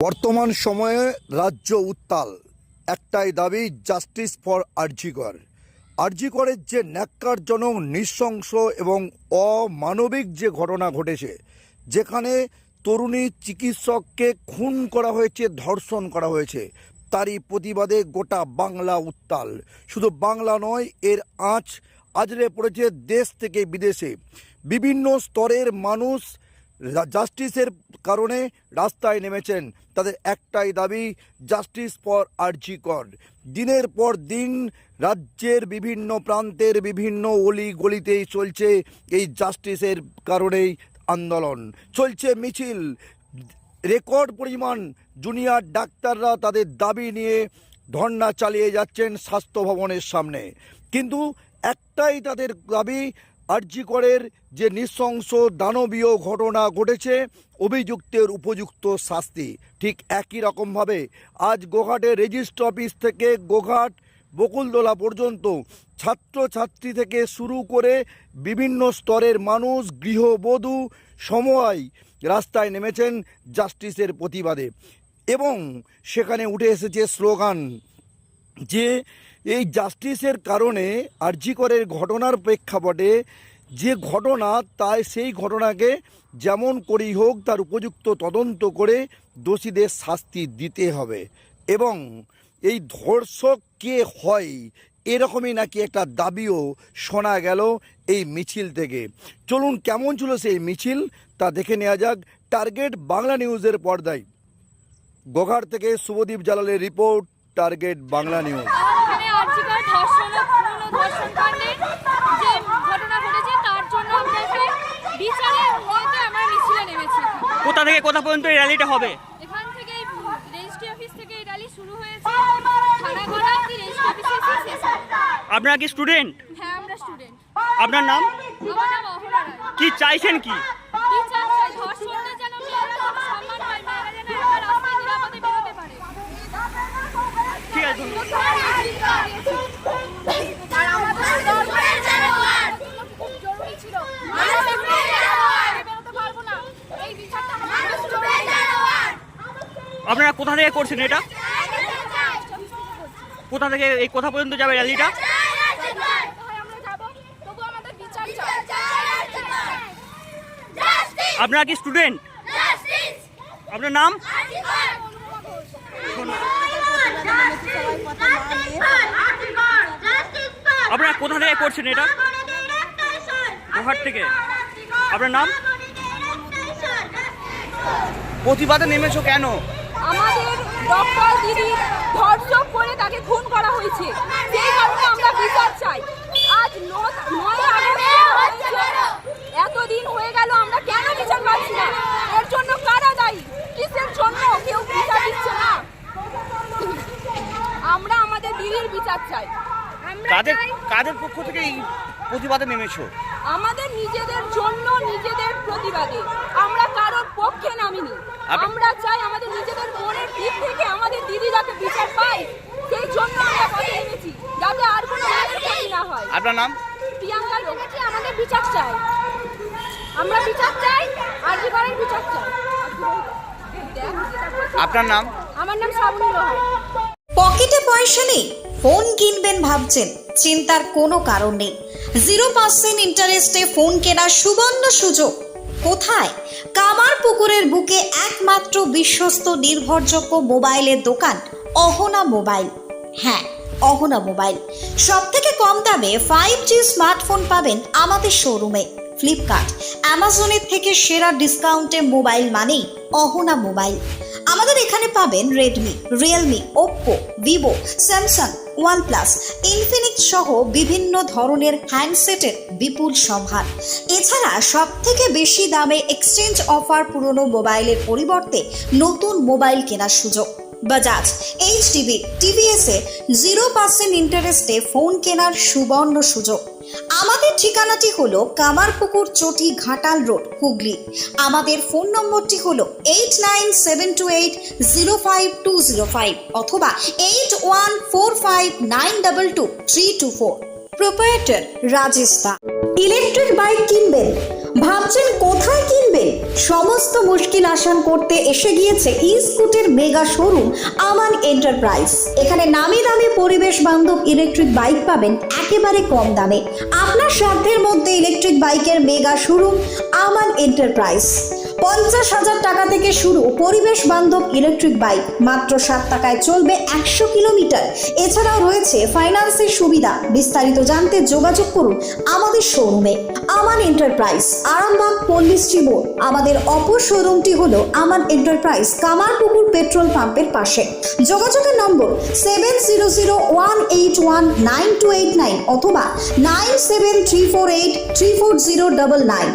বর্তমান সময়ে রাজ্য উত্তাল, একটাই দাবি, জাস্টিস ফর আরজিকর। আরজিকরের যে ন্যাক্কারজনক, নৃশংস এবং অমানবিক যে ঘটনা ঘটেছে, যেখানে তরুণী চিকিৎসককে খুন করা হয়েছে, ধর্ষণ করা হয়েছে, তারই প্রতিবাদে গোটা বাংলা উত্তাল। শুধু বাংলা নয়, এর আঁচ আজরে পড়েছে দেশ থেকে বিদেশে। বিভিন্ন স্তরের মানুষ জাস্টিসের কারণে রাস্তায় নেমেছেন। তাদের একটাই দাবি, জাস্টিস ফর আরজিকর। দিনের পর দিন রাজ্যের বিভিন্ন প্রান্তের বিভিন্ন অলি গলিতেই চলছে এই জাস্টিসের কারণেই আন্দোলন, চলছে মিছিল। রেকর্ড পরিমাণ জুনিয়র ডাক্তাররা তাদের দাবি নিয়ে ধর্ণা চালিয়ে যাচ্ছেন স্বাস্থ্য ভবনের সামনে। কিন্তু একটাই তাদের দাবি, আরজিকরের যে নৃশংস দানবীয় ঘটনা ঘটেছে, অভিযুক্তের উপযুক্ত শাস্তি। ঠিক একই রকমভাবে আজ গোঘাটের রেজিস্ট্রি অফিস থেকে গোঘাট বকুলতলা পর্যন্ত ছাত্রছাত্রী থেকে শুরু করে বিভিন্ন স্তরের মানুষ, গৃহবধূ সময় রাস্তায় নেমেছেন জাস্টিসের প্রতিবাদে। এবং সেখানে উঠে এসেছে স্লোগান যে এই জাস্টিসের কারণে আরজিকরের ঘটনার প্রেক্ষাপটে যে ঘটনা, তাই সেই ঘটনাকে যেমন করেই হোক তার উপযুক্ত তদন্ত করে দোষীদের শাস্তি দিতে হবে। এবং এই ধর্ষক কে হয়, এরকমই নাকি একটা দাবিও শোনা গেল এই মিছিল থেকে। চলুন কেমন ছিল সেই মিছিল তা দেখে নেওয়া যাক টার্গেট বাংলা নিউজের পর্দায়। গোঘাট থেকে শুভদীপ জালালের রিপোর্ট, টার্গেট বাংলা নিউজ। কোথা থেকে কোথা পর্যন্ত এই র্যালিটা হবে? এখান থেকে রেজিস্ট্রি অফিস থেকে এই র্যালি শুরু হয়েছে, থানাগড়া অবধি রেজিস্ট্রি অফিসে এসে শেষ হবে। আপনারা কি স্টুডেন্ট? হ্যাঁ, আমরা স্টুডেন্ট। আপনার নাম? আমার নাম অহনা রায়। কি চাইছেন কি? কি চাই? ধর্ষণদের যেন মেয়েরা কোনো সম্মান পায়, মেয়েরা যেন একটা রাস্তায় নিরাপদে বেরোতে পারে। ঠিক আছে, ধন্যবাদ। আর আমাদের দরকার জানার খুব জরুরি ছিল। আমরা বেরোতে পারবো না, এই বিচারটা আমাদের স্টুডেন্ট জানার। আপনারা কোথা থেকে করছেন এটা? কোথা থেকে এই কোথা পর্যন্ত যাবে র্যালিটা? আপনারা কি স্টুডেন্ট? আপনার নাম? আপনারা কোথা থেকে করছেন এটা? গোঘাট থেকে। আপনার নাম? প্রতিবাদে নেমেছো কেন? আমাদের ডক্টর দিদি ধর্ষণ করে তাকে খুন করা হয়েছে, সেই কারণে আমরা বিচার চাই। আজ 9 আগস্ট এতদিন হয়ে গেল, আমরা কেন বিচার পাচ্ছি না? এর জন্য কারা দায়ী? কিসের জন্য কেউ বিচার দিচ্ছে না? আমরা আমাদের দিদির বিচার চাই। কাদের পক্ষ থেকে এই প্রতিবাদে নেমেছো? আমাদের নিজেদের জন্য, নিজেদের প্রতিবাদে। আমরা কারোর পক্ষে নামিনি। আমরা চাই আমাদের নিজেদের মনের দিক থেকে আমাদের দিদি যাতে বিচার পায়, সেই জন্য আমরা পথে নেমেছি, যাতে আর কোনো মায়ের ক্ষতি না হয়। আপনার নাম? প্রিয়াঙ্কা লোকটি। আমাদের বিচার চাই, আমরা বিচার চাই, আরজিকরের বিচার চাই। আপনার নাম? আমার নাম শ্রাবণী লোহার। পকেটে পয়সা নেই, ফোন কিনবেন ভাবছেন? চিন্তার কোনো কারণ নেই। 0% ইন্টারেস্টে ফোন কেনার সুবর্ণ সুযোগ। কোথায়? কামারপুকুরের বুকে একমাত্র বিশ্বস্ত নির্ভরযোগ্য মোবাইলের দোকান অহনা মোবাইল। হ্যাঁ, অহনা মোবাইল। সব থেকে কম দামে 5G স্মার্টফোন পাবেন আমাদের শোরুমে। ফ্লিপকার্ট, অ্যামাজনের থেকে সেরা ডিসকাউন্টে মোবাইল মানেই অহনা মোবাইল। আমাদের এখানে পাবেন Redmi, Realme, Oppo, Vivo, Samsung, OnePlus, Infinix সহ বিভিন্ন ধরনের হ্যান্ডসেটের বিপুল সম্ভার। এছাড়া সব থেকে বেশি দামে এক্সচেঞ্জ অফার, পুরনো মোবাইলের পরিবর্তে নতুন মোবাইল কেনার সুযোগ। বাজাজ, এইচডিবি, টিভিএসে 0% ইন্টারেস্টে ফোন কেনার সুবর্ণ সুযোগ। আমাদের ঠিকানাটি হলো কামারপুকুর চটি, ঘাটাল রোড, হুগলি। আমাদের ফোন নম্বরটি হলো 8972805205 অথবা 8145922324। প্রোপ্রাইটার রাজেশ দা। ইলেকট্রিক বাইক কিনবেন? ভাবছেন কোথায় কিনবেন? সমস্ত মুশকিল আসান করতে এসে গিয়েছে ই স্কুটের মেগা শোরুম আমান এন্টারপ্রাইজ। এখানে নামি দামি পরিবেশ বান্ধব ইলেকট্রিক বাইক পাবেন একেবারে কম দামে। আপনার সাধ্যের মধ্যে ইলেকট্রিক বাইকের মেগা শোরুম আমান এন্টারপ্রাইজ। 50,000 টাকা থেকে শুরু পরিবেশ বান্ধব ইলেকট্রিক বাইক, মাত্র 7 টাকায় চলবে 100 কিলোমিটার। এছাড়াও রয়েছে ফাইন্যান্সের সুবিধা। বিস্তারিত জানতে যোগাযোগ করুন আমাদের শোরুমে। আমান এন্টারপ্রাইজ, আরামবাগ পল্লী শ্রীবোর। আমাদের অপর শোরুমটি হলো আমান এন্টারপ্রাইজ, কামারপুকুর পেট্রোল পাম্পের পাশে। যোগাযোগের নম্বর 7001819289 অথবা 9734834099।